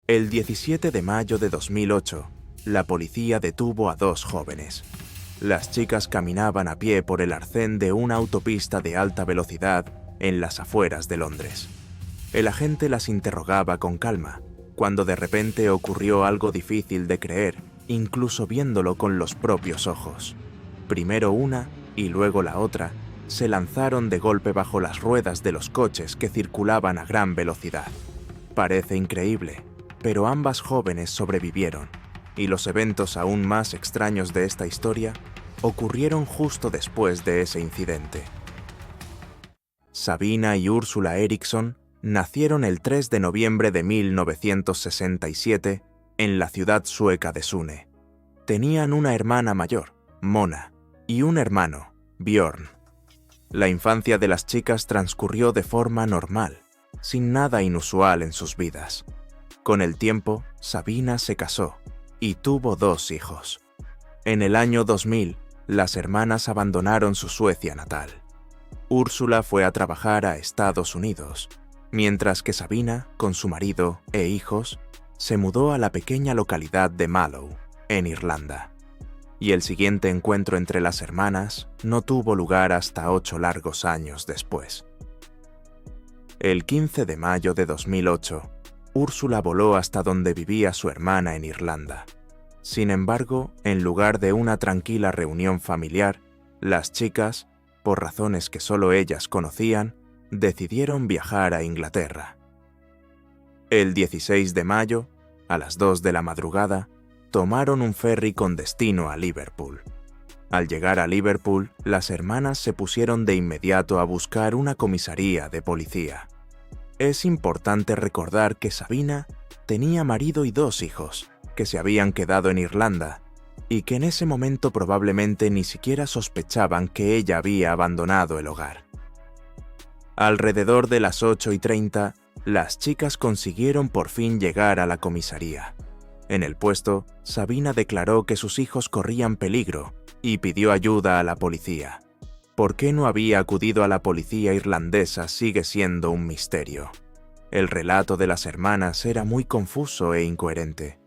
El 17 de mayo de 2008, la policía detuvo a dos jóvenes. Las chicas caminaban a pie por el arcén de una autopista de alta velocidad en las afueras de Londres. El agente las interrogaba con calma, cuando de repente ocurrió algo difícil de creer, incluso viéndolo con los propios ojos. Primero una y luego la otra se lanzaron de golpe bajo las ruedas de los coches que circulaban a gran velocidad. Parece increíble, pero ambas jóvenes sobrevivieron, y los eventos aún más extraños de esta historia ocurrieron justo después de ese incidente. Sabina y Ursula Eriksson nacieron el 3 de noviembre de 1967 en la ciudad sueca de Sune. Tenían una hermana mayor, Mona, y un hermano, Björn. La infancia de las chicas transcurrió de forma normal, sin nada inusual en sus vidas. Con el tiempo, Sabina se casó y tuvo 2 hijos. En el año 2000, las hermanas abandonaron su Suecia natal. Úrsula fue a trabajar a Estados Unidos, mientras que Sabina, con su marido e hijos, se mudó a la pequeña localidad de Mallow, en Irlanda. Y el siguiente encuentro entre las hermanas no tuvo lugar hasta 8 largos años después. El 15 de mayo de 2008, Úrsula voló hasta donde vivía su hermana en Irlanda. Sin embargo, en lugar de una tranquila reunión familiar, las chicas, por razones que solo ellas conocían, decidieron viajar a Inglaterra. El 16 de mayo, a las 2 de la madrugada, tomaron un ferry con destino a Liverpool. Al llegar a Liverpool, las hermanas se pusieron de inmediato a buscar una comisaría de policía. Es importante recordar que Sabina tenía marido y 2 hijos, que se habían quedado en Irlanda, y que en ese momento probablemente ni siquiera sospechaban que ella había abandonado el hogar. Alrededor de las 8:30, las chicas consiguieron por fin llegar a la comisaría. En el puesto, Sabina declaró que sus hijos corrían peligro y pidió ayuda a la policía. ¿Por qué no había acudido a la policía irlandesa sigue siendo un misterio? El relato de las hermanas era muy confuso e incoherente,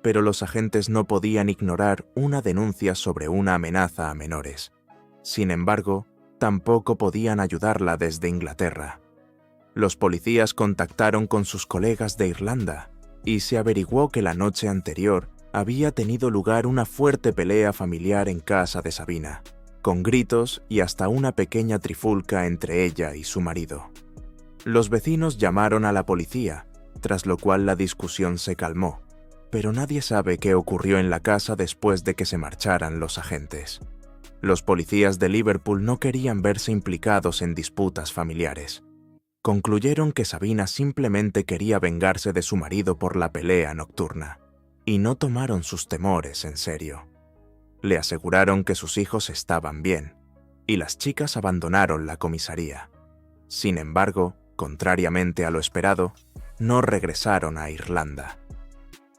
pero los agentes no podían ignorar una denuncia sobre una amenaza a menores. Sin embargo, tampoco podían ayudarla desde Inglaterra. Los policías contactaron con sus colegas de Irlanda y se averiguó que la noche anterior había tenido lugar una fuerte pelea familiar en casa de Sabina, con gritos y hasta una pequeña trifulca entre ella y su marido. Los vecinos llamaron a la policía, tras lo cual la discusión se calmó, pero nadie sabe qué ocurrió en la casa después de que se marcharan los agentes. Los policías de Liverpool no querían verse implicados en disputas familiares. Concluyeron que Sabina simplemente quería vengarse de su marido por la pelea nocturna, y no tomaron sus temores en serio. Le aseguraron que sus hijos estaban bien, y las chicas abandonaron la comisaría. Sin embargo, contrariamente a lo esperado, no regresaron a Irlanda.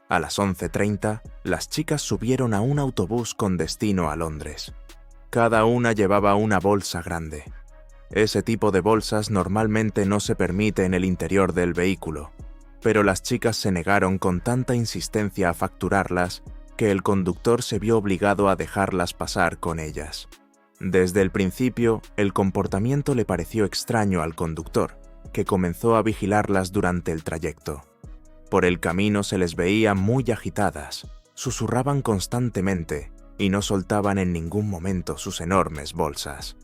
A las 11:30, las chicas subieron a un autobús con destino a Londres. Cada una llevaba una bolsa grande. Ese tipo de bolsas normalmente no se permite en el interior del vehículo, pero las chicas se negaron con tanta insistencia a facturarlas que el conductor se vio obligado a dejarlas pasar con ellas. Desde el principio, el comportamiento le pareció extraño al conductor, que comenzó a vigilarlas durante el trayecto. Por el camino se les veía muy agitadas, susurraban constantemente y no soltaban en ningún momento sus enormes bolsas.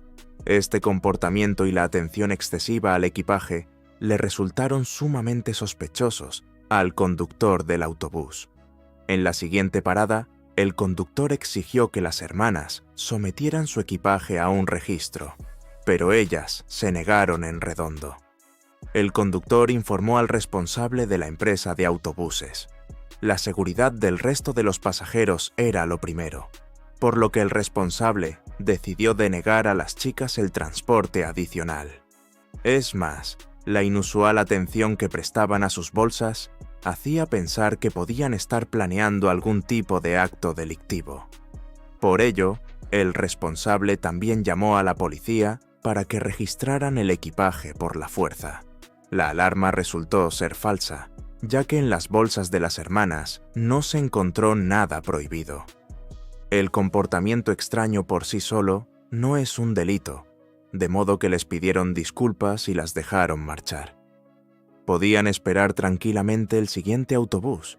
Este comportamiento y la atención excesiva al equipaje le resultaron sumamente sospechosos al conductor del autobús. En la siguiente parada, el conductor exigió que las hermanas sometieran su equipaje a un registro, pero ellas se negaron en redondo. El conductor informó al responsable de la empresa de autobuses. La seguridad del resto de los pasajeros era lo primero, por lo que el responsable decidió denegar a las chicas el transporte adicional. Es más, la inusual atención que prestaban a sus bolsas hacía pensar que podían estar planeando algún tipo de acto delictivo. Por ello, el responsable también llamó a la policía para que registraran el equipaje por la fuerza. La alarma resultó ser falsa, ya que en las bolsas de las hermanas no se encontró nada prohibido. El comportamiento extraño por sí solo no es un delito, de modo que les pidieron disculpas y las dejaron marchar. Podían esperar tranquilamente el siguiente autobús,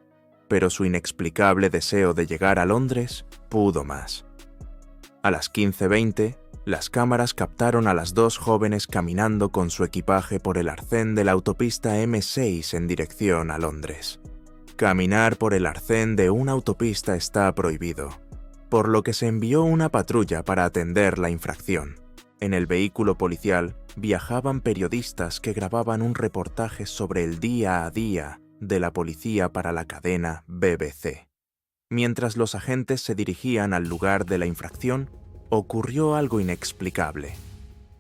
pero su inexplicable deseo de llegar a Londres pudo más. A las 15:20, las cámaras captaron a las dos jóvenes caminando con su equipaje por el arcén de la autopista M6 en dirección a Londres. Caminar por el arcén de una autopista está prohibido, por lo que se envió una patrulla para atender la infracción. En el vehículo policial viajaban periodistas que grababan un reportaje sobre el día a día de la policía para la cadena BBC. Mientras los agentes se dirigían al lugar de la infracción, ocurrió algo inexplicable.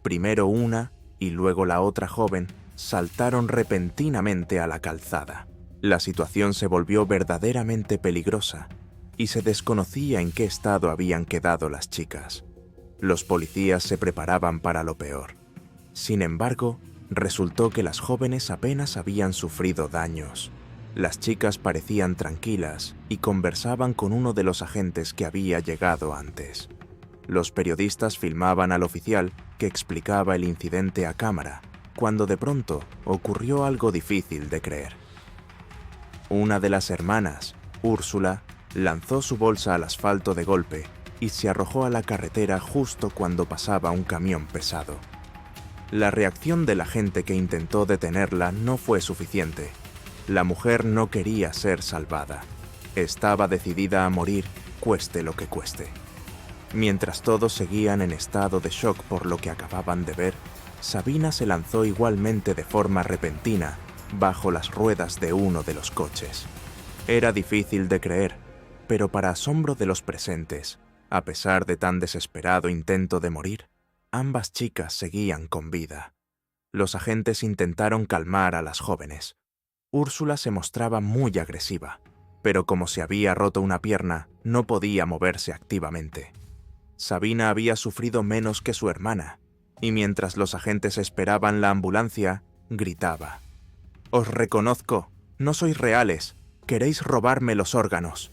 Primero una y luego la otra joven saltaron repentinamente a la calzada. La situación se volvió verdaderamente peligrosa y se desconocía en qué estado habían quedado las chicas. Los policías se preparaban para lo peor. Sin embargo, resultó que las jóvenes apenas habían sufrido daños. Las chicas parecían tranquilas y conversaban con uno de los agentes que había llegado antes. Los periodistas filmaban al oficial que explicaba el incidente a cámara, cuando de pronto ocurrió algo difícil de creer. Una de las hermanas, Úrsula, lanzó su bolsa al asfalto de golpe y se arrojó a la carretera justo cuando pasaba un camión pesado. La reacción de la gente que intentó detenerla no fue suficiente. La mujer no quería ser salvada. Estaba decidida a morir, cueste lo que cueste. Mientras todos seguían en estado de shock por lo que acababan de ver, Sabina se lanzó igualmente de forma repentina bajo las ruedas de uno de los coches. Era difícil de creer, pero para asombro de los presentes, a pesar de tan desesperado intento de morir, ambas chicas seguían con vida. Los agentes intentaron calmar a las jóvenes. Úrsula se mostraba muy agresiva, pero como se había roto una pierna, no podía moverse activamente. Sabina había sufrido menos que su hermana, y mientras los agentes esperaban la ambulancia, gritaba: «Os reconozco, no sois reales, queréis robarme los órganos».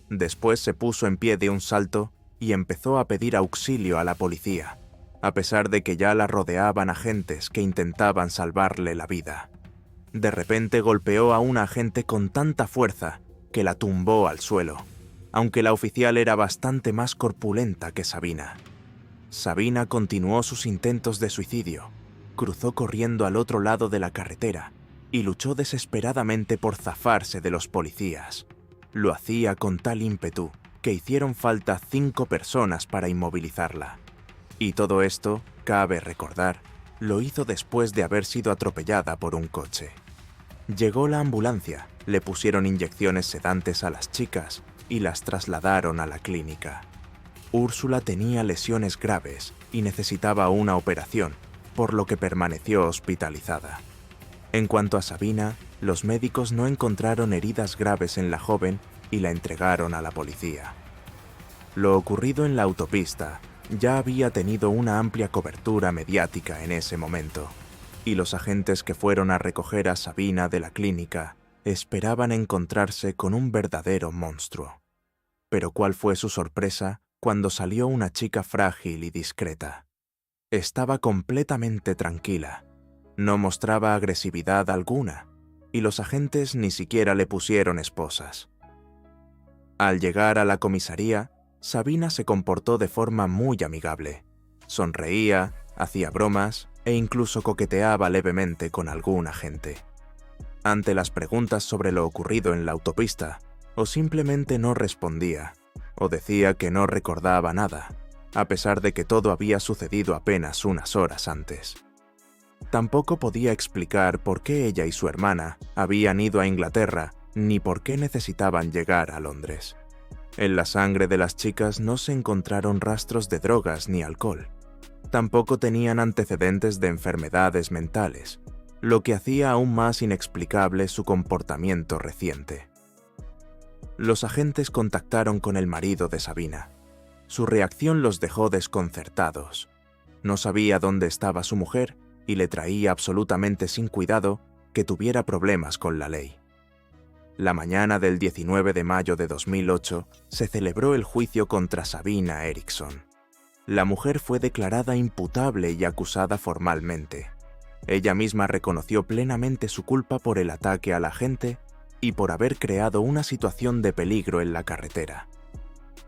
Después se puso en pie de un salto y empezó a pedir auxilio a la policía, a pesar de que ya la rodeaban agentes que intentaban salvarle la vida. De repente golpeó a una agente con tanta fuerza que la tumbó al suelo, aunque la oficial era bastante más corpulenta que Sabina. Sabina continuó sus intentos de suicidio, cruzó corriendo al otro lado de la carretera y luchó desesperadamente por zafarse de los policías. Lo hacía con tal ímpetu que hicieron falta 5 personas para inmovilizarla. Y todo esto, cabe recordar, lo hizo después de haber sido atropellada por un coche. Llegó la ambulancia, le pusieron inyecciones sedantes a las chicas y las trasladaron a la clínica. Úrsula tenía lesiones graves y necesitaba una operación, por lo que permaneció hospitalizada. En cuanto a Sabina, los médicos no encontraron heridas graves en la joven y la entregaron a la policía. Lo ocurrido en la autopista ya había tenido una amplia cobertura mediática en ese momento, y los agentes que fueron a recoger a Sabina de la clínica esperaban encontrarse con un verdadero monstruo. Pero ¿cuál fue su sorpresa cuando salió una chica frágil y discreta? Estaba completamente tranquila, no mostraba agresividad alguna, y los agentes ni siquiera le pusieron esposas. Al llegar a la comisaría, Sabina se comportó de forma muy amigable. Sonreía, hacía bromas e incluso coqueteaba levemente con algún agente. Ante las preguntas sobre lo ocurrido en la autopista, o simplemente no respondía, o decía que no recordaba nada, a pesar de que todo había sucedido apenas unas horas antes. Tampoco podía explicar por qué ella y su hermana habían ido a Inglaterra ni por qué necesitaban llegar a Londres. En la sangre de las chicas no se encontraron rastros de drogas ni alcohol. Tampoco tenían antecedentes de enfermedades mentales, lo que hacía aún más inexplicable su comportamiento reciente. Los agentes contactaron con el marido de Sabina. Su reacción los dejó desconcertados. No sabía dónde estaba su mujer y le traía absolutamente sin cuidado que tuviera problemas con la ley. La mañana del 19 de mayo de 2008 se celebró el juicio contra Sabina Eriksson. La mujer fue declarada imputable y acusada formalmente. Ella misma reconoció plenamente su culpa por el ataque a la gente y por haber creado una situación de peligro en la carretera.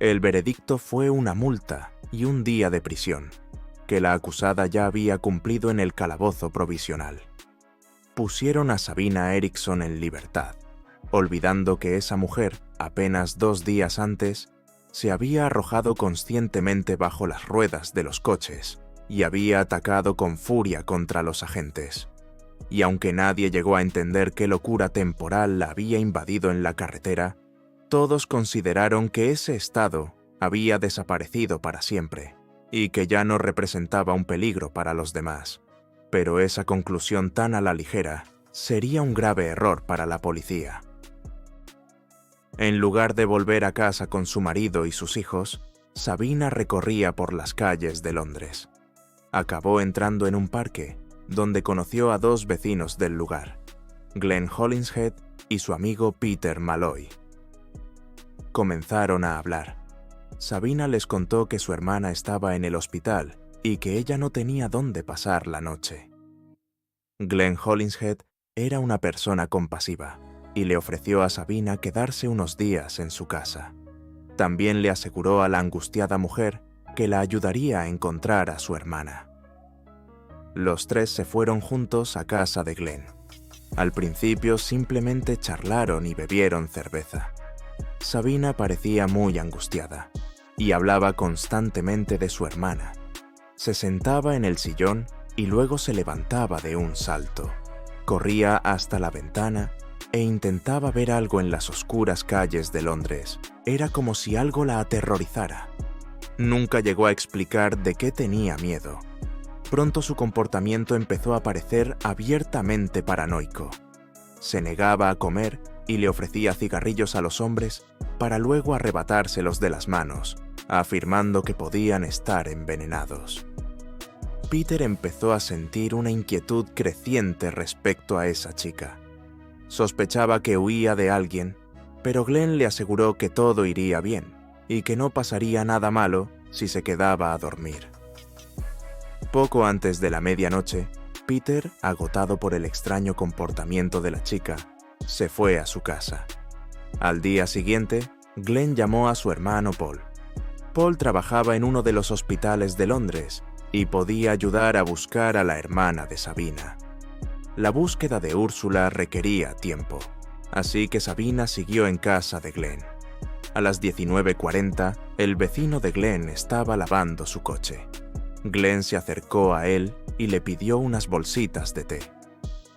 El veredicto fue una multa y un día de prisión, que la acusada ya había cumplido en el calabozo provisional. Pusieron a Sabina Eriksson en libertad, olvidando que esa mujer, apenas 2 días antes, se había arrojado conscientemente bajo las ruedas de los coches y había atacado con furia contra los agentes. Y aunque nadie llegó a entender qué locura temporal la había invadido en la carretera, todos consideraron que ese estado había desaparecido para siempre y que ya no representaba un peligro para los demás. Pero esa conclusión tan a la ligera sería un grave error para la policía. En lugar de volver a casa con su marido y sus hijos, Sabina recorría por las calles de Londres. Acabó entrando en un parque, donde conoció a 2 vecinos del lugar, Glenn Hollinshead y su amigo Peter Malloy. Comenzaron a hablar. Sabina les contó que su hermana estaba en el hospital y que ella no tenía dónde pasar la noche. Glenn Hollinshead era una persona compasiva y le ofreció a Sabina quedarse unos días en su casa. También le aseguró a la angustiada mujer que la ayudaría a encontrar a su hermana. Los 3 se fueron juntos a casa de Glenn. Al principio simplemente charlaron y bebieron cerveza. Sabina parecía muy angustiada y hablaba constantemente de su hermana. Se sentaba en el sillón y luego se levantaba de un salto. Corría hasta la ventana e intentaba ver algo en las oscuras calles de Londres. Era como si algo la aterrorizara. Nunca llegó a explicar de qué tenía miedo. Pronto su comportamiento empezó a parecer abiertamente paranoico. Se negaba a comer y le ofrecía cigarrillos a los hombres para luego arrebatárselos de las manos, afirmando que podían estar envenenados. Peter empezó a sentir una inquietud creciente respecto a esa chica. Sospechaba que huía de alguien, pero Glenn le aseguró que todo iría bien y que no pasaría nada malo si se quedaba a dormir. Poco antes de la medianoche, Peter, agotado por el extraño comportamiento de la chica, se fue a su casa. Al día siguiente, Glenn llamó a su hermano Paul. Paul trabajaba en uno de los hospitales de Londres y podía ayudar a buscar a la hermana de Sabina. La búsqueda de Úrsula requería tiempo, así que Sabina siguió en casa de Glenn. A las 19:40, el vecino de Glenn estaba lavando su coche. Glenn se acercó a él y le pidió unas bolsitas de té.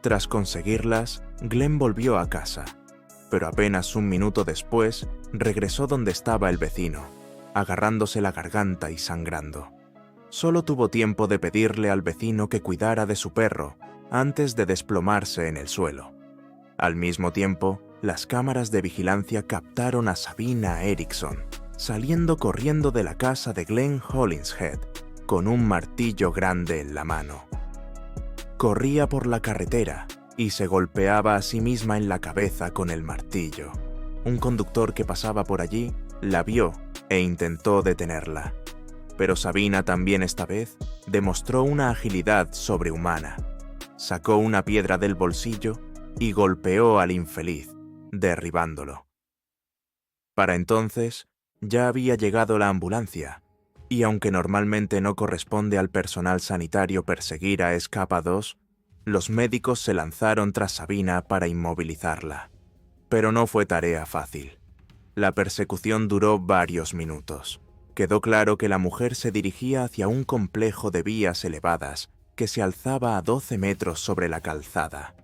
Tras conseguirlas, Glenn volvió a casa, pero apenas un minuto después regresó donde estaba el vecino, agarrándose la garganta y sangrando. Solo tuvo tiempo de pedirle al vecino que cuidara de su perro antes de desplomarse en el suelo. Al mismo tiempo, las cámaras de vigilancia captaron a Sabina Eriksson saliendo corriendo de la casa de Glenn Hollinshead con un martillo grande en la mano. Corría por la carretera y se golpeaba a sí misma en la cabeza con el martillo. Un conductor que pasaba por allí la vio e intentó detenerla. Pero Sabina también esta vez demostró una agilidad sobrehumana. Sacó una piedra del bolsillo y golpeó al infeliz, derribándolo. Para entonces, ya había llegado la ambulancia, y aunque normalmente no corresponde al personal sanitario perseguir a escapados, los médicos se lanzaron tras Sabina para inmovilizarla. Pero no fue tarea fácil. La persecución duró varios minutos. Quedó claro que la mujer se dirigía hacia un complejo de vías elevadas que se alzaba a 12 metros sobre la calzada.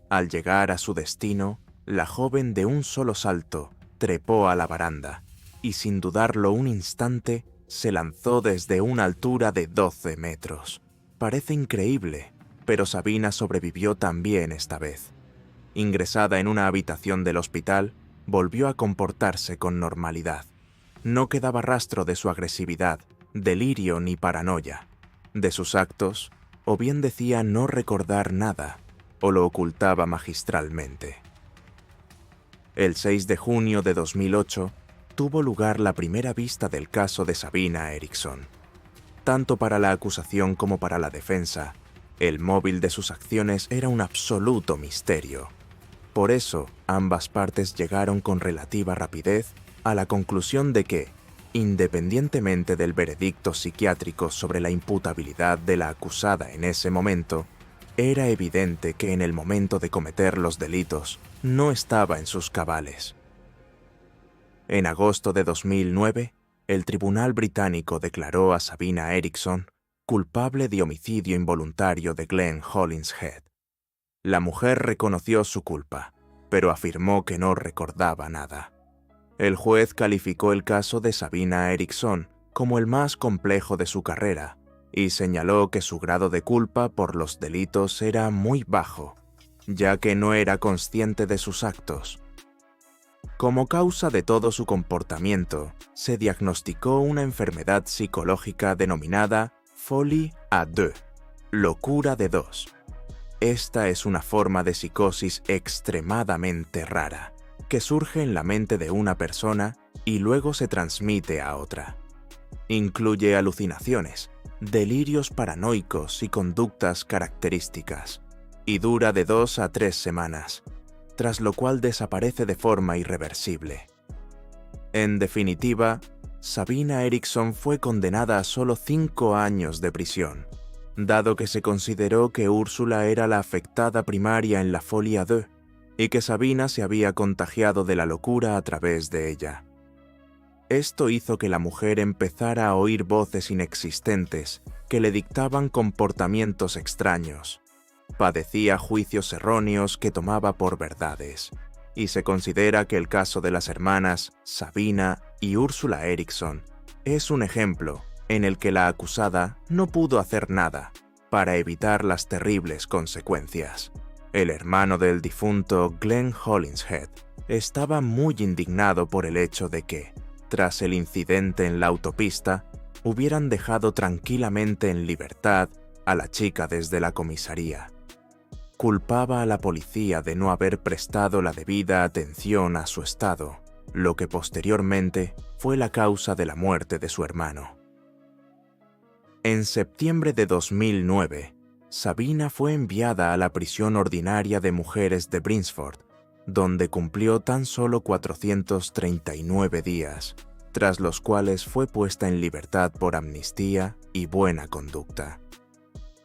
Al llegar a su destino, la joven de un solo salto trepó a la baranda y sin dudarlo un instante se lanzó desde una altura de 12 metros. Parece increíble, pero Sabina sobrevivió también esta vez. Ingresada en una habitación del hospital, volvió a comportarse con normalidad. No quedaba rastro de su agresividad, delirio ni paranoia. De sus actos, o bien decía no recordar nada, o lo ocultaba magistralmente. El 6 de junio de 2008 tuvo lugar la primera vista del caso de Sabina Eriksson. Tanto para la acusación como para la defensa, el móvil de sus acciones era un absoluto misterio. Por eso, ambas partes llegaron con relativa rapidez a la conclusión de que, independientemente del veredicto psiquiátrico sobre la imputabilidad de la acusada en ese momento, era evidente que en el momento de cometer los delitos no estaba en sus cabales. En agosto de 2009, el tribunal británico declaró a Sabina Eriksson culpable de homicidio involuntario de Glenn Hollinshead. La mujer reconoció su culpa, pero afirmó que no recordaba nada. El juez calificó el caso de Sabina Eriksson como el más complejo de su carrera y señaló que su grado de culpa por los delitos era muy bajo, ya que no era consciente de sus actos. Como causa de todo su comportamiento, se diagnosticó una enfermedad psicológica denominada folie à deux, locura de dos. Esta es una forma de psicosis extremadamente rara, que surge en la mente de una persona y luego se transmite a otra. Incluye alucinaciones, delirios paranoicos y conductas características, y dura de 2 a 3 semanas, tras lo cual desaparece de forma irreversible. En definitiva, Sabina Eriksson fue condenada a solo 5 años de prisión, dado que se consideró que Úrsula era la afectada primaria en la folie à deux y que Sabina se había contagiado de la locura a través de ella. Esto hizo que la mujer empezara a oír voces inexistentes que le dictaban comportamientos extraños. Padecía juicios erróneos que tomaba por verdades, y se considera que el caso de las hermanas Sabina y Úrsula Eriksson es un ejemplo en el que la acusada no pudo hacer nada para evitar las terribles consecuencias. El hermano del difunto Glenn Hollinshead estaba muy indignado por el hecho de que, tras el incidente en la autopista, hubieran dejado tranquilamente en libertad a la chica desde la comisaría. Culpaba a la policía de no haber prestado la debida atención a su estado, lo que posteriormente fue la causa de la muerte de su hermano. En septiembre de 2009, Sabina fue enviada a la prisión ordinaria de mujeres de Brinsford, donde cumplió tan solo 439 días, tras los cuales fue puesta en libertad por amnistía y buena conducta.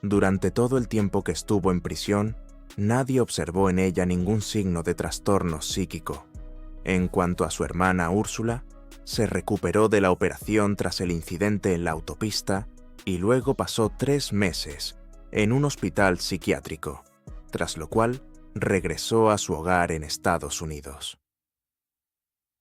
Durante todo el tiempo que estuvo en prisión, nadie observó en ella ningún signo de trastorno psíquico. En cuanto a su hermana Úrsula, se recuperó de la operación tras el incidente en la autopista y luego pasó 3 meses en un hospital psiquiátrico, tras lo cual regresó a su hogar en Estados Unidos.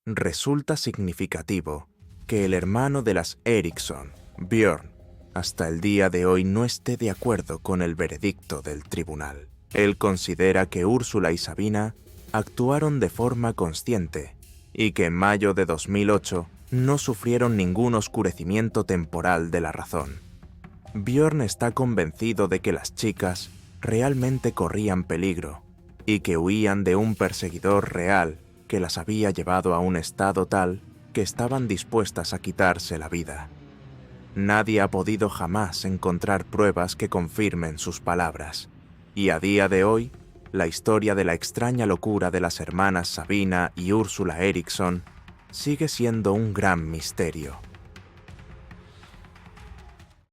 Resulta significativo que el hermano de las Eriksson, Björn, hasta el día de hoy no esté de acuerdo con el veredicto del tribunal. Él considera que Úrsula y Sabina actuaron de forma consciente y que en mayo de 2008 no sufrieron ningún oscurecimiento temporal de la razón. Björn está convencido de que las chicas realmente corrían peligro y que huían de un perseguidor real que las había llevado a un estado tal que estaban dispuestas a quitarse la vida. Nadie ha podido jamás encontrar pruebas que confirmen sus palabras, y a día de hoy, la historia de la extraña locura de las hermanas Sabina y Úrsula Eriksson sigue siendo un gran misterio.